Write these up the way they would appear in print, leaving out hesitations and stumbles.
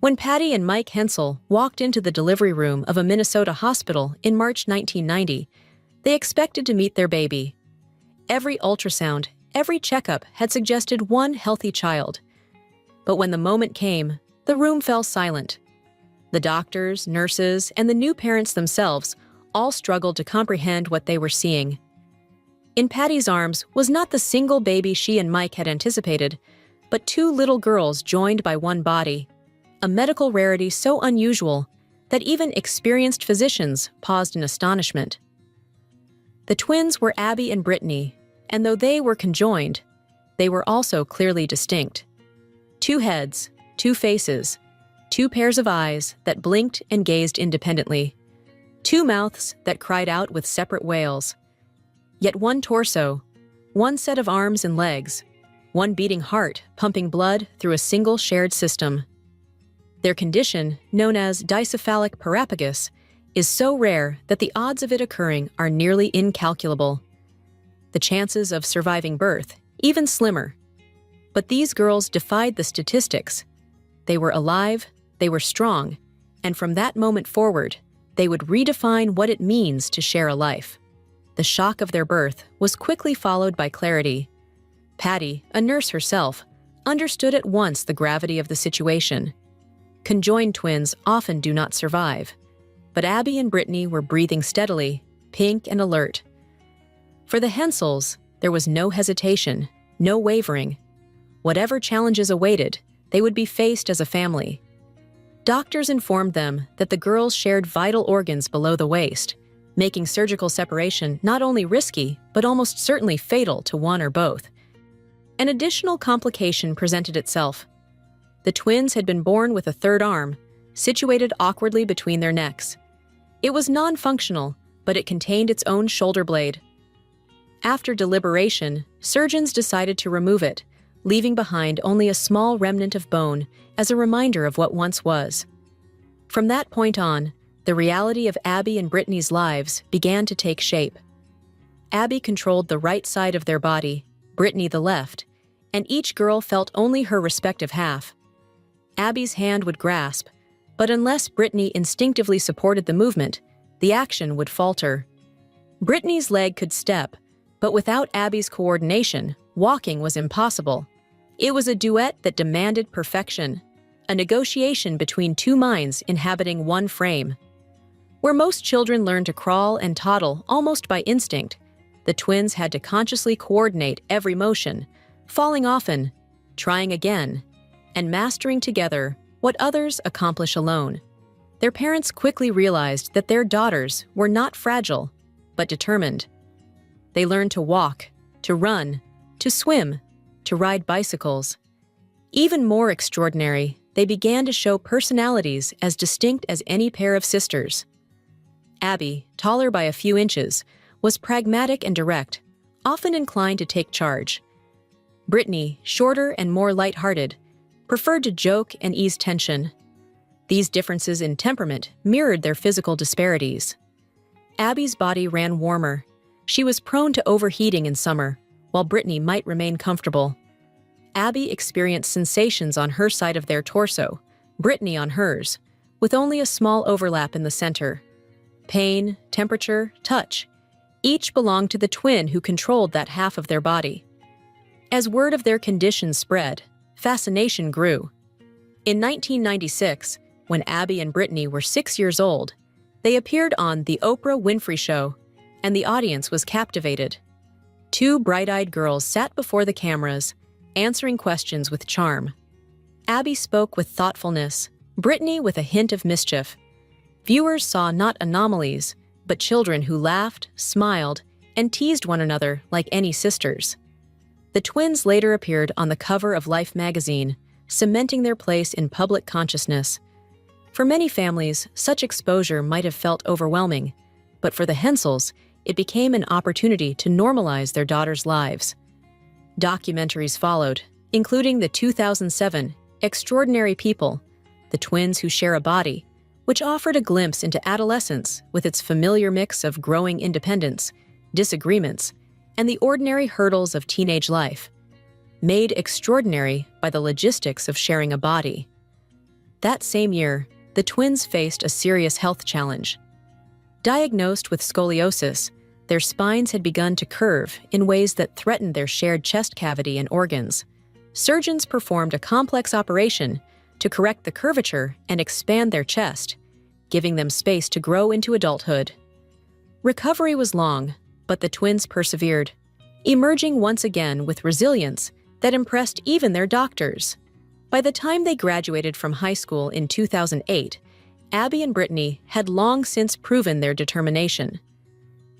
When Patty and Mike Hensel walked into the delivery room of a Minnesota hospital in March 1990, they expected to meet their baby. Every ultrasound, every checkup had suggested one healthy child. But when the moment came, the room fell silent. The doctors, nurses, and the new parents themselves all struggled to comprehend what they were seeing. In Patty's arms was not the single baby she and Mike had anticipated, but two little girls joined by one body, a medical rarity so unusual that even experienced physicians paused in astonishment. The twins were Abby and Brittany, and though they were conjoined, they were also clearly distinct. Two heads, two faces, two pairs of eyes that blinked and gazed independently, two mouths that cried out with separate wails. Yet one torso, one set of arms and legs, one beating heart pumping blood through a single shared system. Their condition, known as dicephalic parapagus, is so rare that the odds of it occurring are nearly incalculable. The chances of surviving birth, even slimmer. But these girls defied the statistics. They were alive, they were strong, and from that moment forward, they would redefine what it means to share a life. The shock of their birth was quickly followed by clarity. Patty, a nurse herself, understood at once the gravity of the situation. Conjoined twins often do not survive, but Abby and Brittany were breathing steadily, pink and alert. For the Hensels, there was no hesitation, no wavering. Whatever challenges awaited, they would be faced as a family. Doctors informed them that the girls shared vital organs below the waist, making surgical separation not only risky, but almost certainly fatal to one or both. An additional complication presented itself. The twins had been born with a third arm, situated awkwardly between their necks. It was non-functional, but it contained its own shoulder blade. After deliberation, surgeons decided to remove it, leaving behind only a small remnant of bone as a reminder of what once was. From that point on, the reality of Abby and Brittany's lives began to take shape. Abby controlled the right side of their body, Brittany the left, and each girl felt only her respective half. Abby's hand would grasp, but unless Brittany instinctively supported the movement, the action would falter. Brittany's leg could step, but without Abby's coordination, walking was impossible. It was a duet that demanded perfection, a negotiation between two minds inhabiting one frame. Where most children learn to crawl and toddle almost by instinct, the twins had to consciously coordinate every motion, falling often, trying again, and mastering together what others accomplish alone. Their parents quickly realized that their daughters were not fragile, but determined. They learned to walk, to run, to swim, to ride bicycles. Even more extraordinary, they began to show personalities as distinct as any pair of sisters. Abby, taller by a few inches, was pragmatic and direct, often inclined to take charge. Brittany, shorter and more light-hearted, preferred to joke and ease tension. These differences in temperament mirrored their physical disparities. Abby's body ran warmer. She was prone to overheating in summer, while Brittany might remain comfortable. Abby experienced sensations on her side of their torso, Brittany on hers, with only a small overlap in the center. Pain, temperature, touch, each belonged to the twin who controlled that half of their body. As word of their condition spread, fascination grew. In 1996, when Abby and Brittany were 6 years old, they appeared on the Oprah Winfrey Show, and the audience was captivated. Two bright-eyed girls sat before the cameras, answering questions with charm. Abby spoke with thoughtfulness, Brittany with a hint of mischief. Viewers saw not anomalies, but children who laughed, smiled, and teased one another like any sisters. The twins later appeared on the cover of Life magazine, cementing their place in public consciousness. For many families, such exposure might have felt overwhelming, but for the Hensels, it became an opportunity to normalize their daughters' lives. Documentaries followed, including the 2007 Extraordinary People, The Twins Who Share a Body, which offered a glimpse into adolescence with its familiar mix of growing independence, disagreements, and the ordinary hurdles of teenage life, made extraordinary by the logistics of sharing a body. That same year, the twins faced a serious health challenge. Diagnosed with scoliosis, their spines had begun to curve in ways that threatened their shared chest cavity and organs. Surgeons performed a complex operation to correct the curvature and expand their chest, giving them space to grow into adulthood. Recovery was long, but the twins persevered, emerging once again with resilience that impressed even their doctors. By the time they graduated from high school in 2008, Abby and Brittany had long since proven their determination.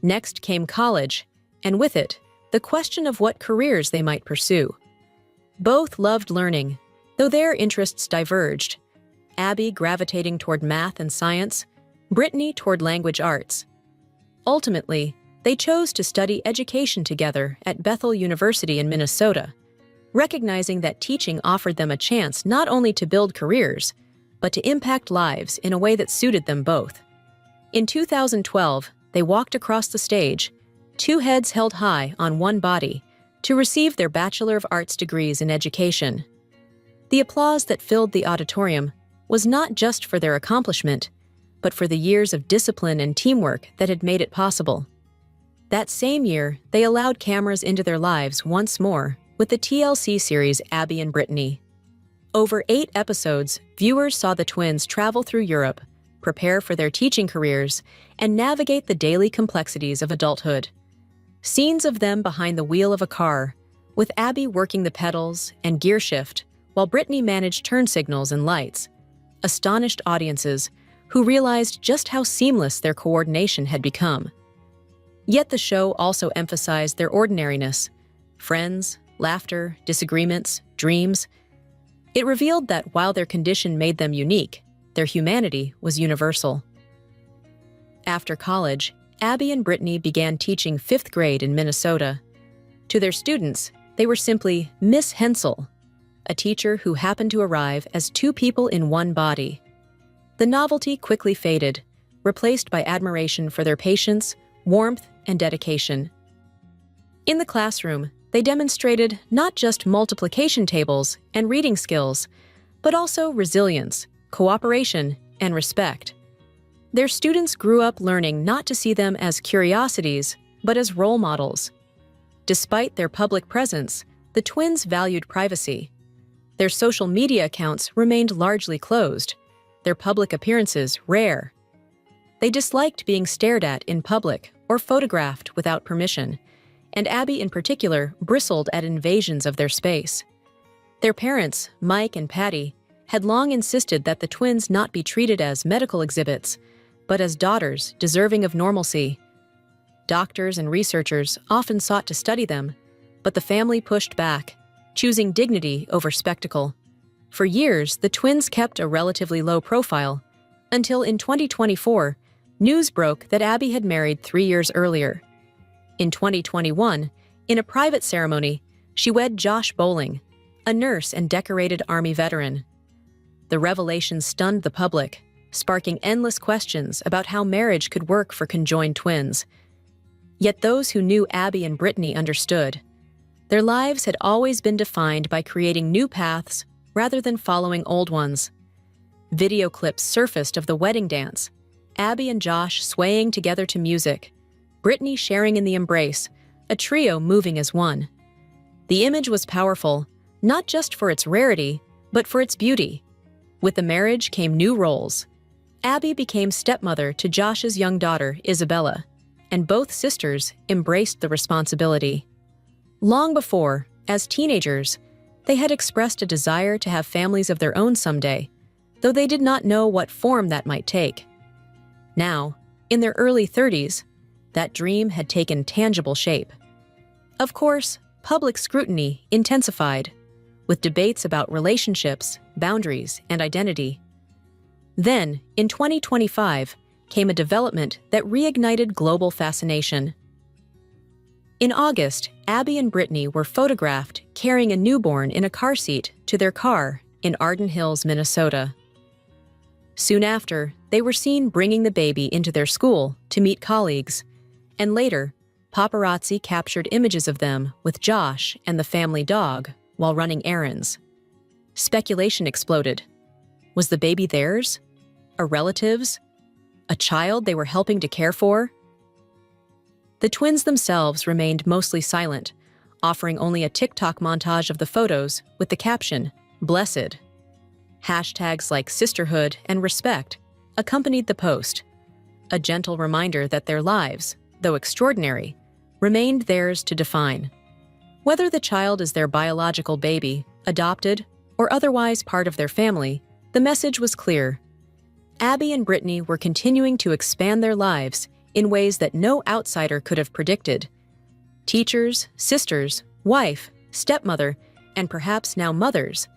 Next came college, and with it, the question of what careers they might pursue. Both loved learning, though their interests diverged, Abby gravitating toward math and science, Brittany toward language arts. Ultimately, they chose to study education together at Bethel University in Minnesota, recognizing that teaching offered them a chance not only to build careers, but to impact lives in a way that suited them both. In 2012, they walked across the stage, two heads held high on one body, to receive their Bachelor of Arts degrees in education. The applause that filled the auditorium was not just for their accomplishment, but for the years of discipline and teamwork that had made it possible. That same year, they allowed cameras into their lives once more with the TLC series Abby and Brittany. Over 8 episodes, viewers saw the twins travel through Europe, prepare for their teaching careers, and navigate the daily complexities of adulthood. Scenes of them behind the wheel of a car, with Abby working the pedals and gear shift while Brittany managed turn signals and lights, astonished audiences who realized just how seamless their coordination had become. Yet the show also emphasized their ordinariness: friends, laughter, disagreements, dreams. It revealed that while their condition made them unique, their humanity was universal. After college, Abby and Brittany began teaching 5th grade in Minnesota. To their students, they were simply Miss Hensel, a teacher who happened to arrive as 2 people in one body. The novelty quickly faded, replaced by admiration for their patience, warmth, and dedication. In the classroom, they demonstrated not just multiplication tables and reading skills, but also resilience, cooperation, and respect. Their students grew up learning not to see them as curiosities, but as role models. Despite their public presence, the twins valued privacy. Their social media accounts remained largely closed, their public appearances rare. They disliked being stared at in public or photographed without permission, and Abby in particular bristled at invasions of their space. Their parents, Mike and Patty, had long insisted that the twins not be treated as medical exhibits, but as daughters deserving of normalcy. Doctors and researchers often sought to study them, but the family pushed back, choosing dignity over spectacle. For years, the twins kept a relatively low profile, until in 2024, news broke that Abby had married 3 years earlier. In 2021, in a private ceremony, she wed Josh Bowling, a nurse and decorated Army veteran. The revelation stunned the public, sparking endless questions about how marriage could work for conjoined twins. Yet those who knew Abby and Brittany understood. Their lives had always been defined by creating new paths rather than following old ones. Video clips surfaced of the wedding dance, Abby and Josh swaying together to music, Brittany sharing in the embrace, a trio moving as one. The image was powerful, not just for its rarity, but for its beauty. With the marriage came new roles. Abby became stepmother to Josh's young daughter, Isabella, and both sisters embraced the responsibility. Long before, as teenagers, they had expressed a desire to have families of their own someday, though they did not know what form that might take. Now, in their early 30s, that dream had taken tangible shape. Of course, public scrutiny intensified, with debates about relationships, boundaries, and identity. Then, in 2025, came a development that reignited global fascination. In August, Abby and Brittany were photographed carrying a newborn in a car seat to their car in Arden Hills, Minnesota. Soon after, they were seen bringing the baby into their school to meet colleagues, and later, paparazzi captured images of them with Josh and the family dog while running errands. Speculation exploded. Was the baby theirs? A relative's? A child they were helping to care for? The twins themselves remained mostly silent, offering only a TikTok montage of the photos with the caption, "Blessed." Hashtags like sisterhood and respect accompanied the post, a gentle reminder that their lives, though extraordinary, remained theirs to define. Whether the child is their biological baby, adopted, or otherwise part of their family, the message was clear. Abby and Brittany were continuing to expand their lives in ways that no outsider could have predicted. Teachers, sisters, wife, stepmother, and perhaps now mothers,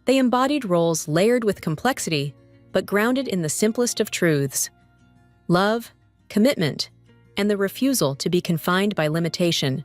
they embodied roles layered with complexity, but grounded in the simplest of truths: love, commitment, and the refusal to be confined by limitation.